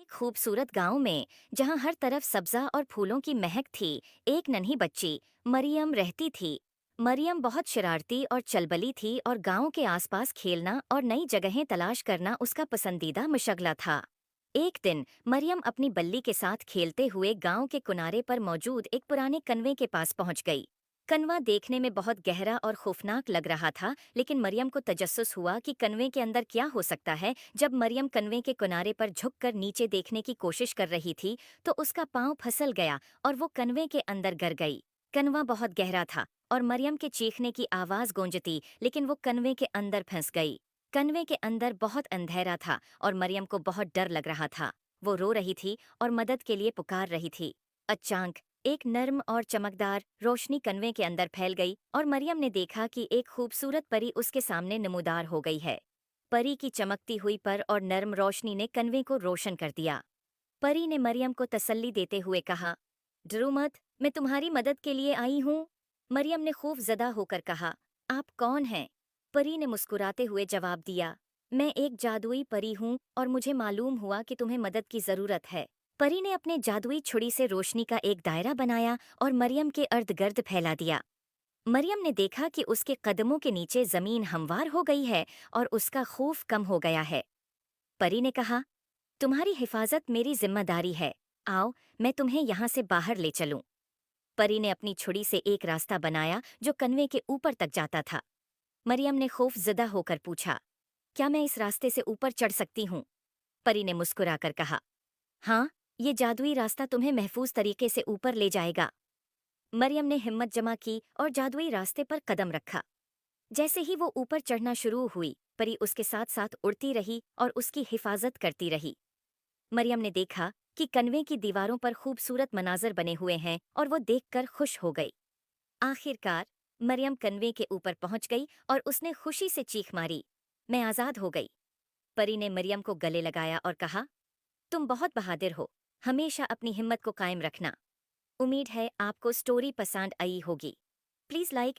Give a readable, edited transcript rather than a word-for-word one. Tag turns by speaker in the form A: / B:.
A: एक खूबसूरत गांव में जहां हर तरफ सब्जा और फूलों की महक थी, एक नन्ही बच्ची मरियम रहती थी। मरियम बहुत शरारती और चलबली थी और गांव के आसपास खेलना और नई जगहें तलाश करना उसका पसंदीदा मशगला था। एक दिन मरियम अपनी बल्ली के साथ खेलते हुए गांव के किनारे पर मौजूद एक पुराने कन्वे के पास पहुंच गई। कनवा देखने में बहुत गहरा और खौफनाक लग रहा था, लेकिन मरियम को तजस्सुस हुआ कि कन्वे के अंदर क्या हो सकता है। जब मरियम कन्वे के किनारे पर झुककर नीचे देखने की कोशिश कर रही थी, तो उसका पांव फिसल गया और वो कन्वे के अंदर गिर गई। कनवा बहुत गहरा था और मरियम के चीखने की आवाज गूंजती, लेकिन वो कन्वे के अंदर फंस गई। कन्वे के अंदर बहुत अंधेरा था और मरियम को बहुत डर लग रहा था। वो रो रही थी और मदद के लिए पुकार रही थी। अचानक एक नर्म और चमकदार रोशनी कन्वे के अंदर फैल गई और मरियम ने देखा कि एक खूबसूरत परी उसके सामने नमूदार हो गई है। परी की चमकती हुई पर और नर्म रोशनी ने कन्वे को रोशन कर दिया। परी ने मरियम को तसल्ली देते हुए कहा, डरो मत, मैं तुम्हारी मदद के लिए आई हूँ। मरियम ने खूफ ज़दा होकर कहा, आप कौन हैं? परी ने मुस्कुराते हुए जवाब दिया, मैं एक जादुई परी हूँ और मुझे मालूम हुआ कि तुम्हें मदद की ज़रूरत है। परी ने अपने जादुई छुरी से रोशनी का एक दायरा बनाया और मरियम के अर्द गिर्द फैला दिया। मरियम ने देखा कि उसके कदमों के नीचे ज़मीन हमवार हो गई है और उसका खौफ कम हो गया है। परी ने कहा, तुम्हारी हिफाजत मेरी जिम्मेदारी है। आओ, मैं तुम्हें यहाँ से बाहर ले चलूं। परी ने अपनी छुरी से एक रास्ता बनाया जो कन्वे के ऊपर तक जाता था। मरियम ने खौफजदा होकर पूछा, क्या मैं इस रास्ते से ऊपर चढ़ सकती हूँ? परी ने मुस्कुराकर कहा, हाँ, ये जादुई रास्ता तुम्हें महफूज तरीके से ऊपर ले जाएगा। मरियम ने हिम्मत जमा की और जादुई रास्ते पर कदम रखा। जैसे ही वो ऊपर चढ़ना शुरू हुई, परी उसके साथ साथ उड़ती रही और उसकी हिफाजत करती रही। मरियम ने देखा कि कन्वे की दीवारों पर खूबसूरत मनाजर बने हुए हैं और वो देखकर खुश हो गई। आखिरकार मरियम कन्वे के ऊपर पहुंच गई और उसने खुशी से चीख मारी, मैं आज़ाद हो गई। परी ने मरियम को गले लगाया और कहा, तुम बहुत बहादुर हो, हमेशा अपनी हिम्मत को कायम रखना। उम्मीद है आपको स्टोरी पसंद आई होगी। Please like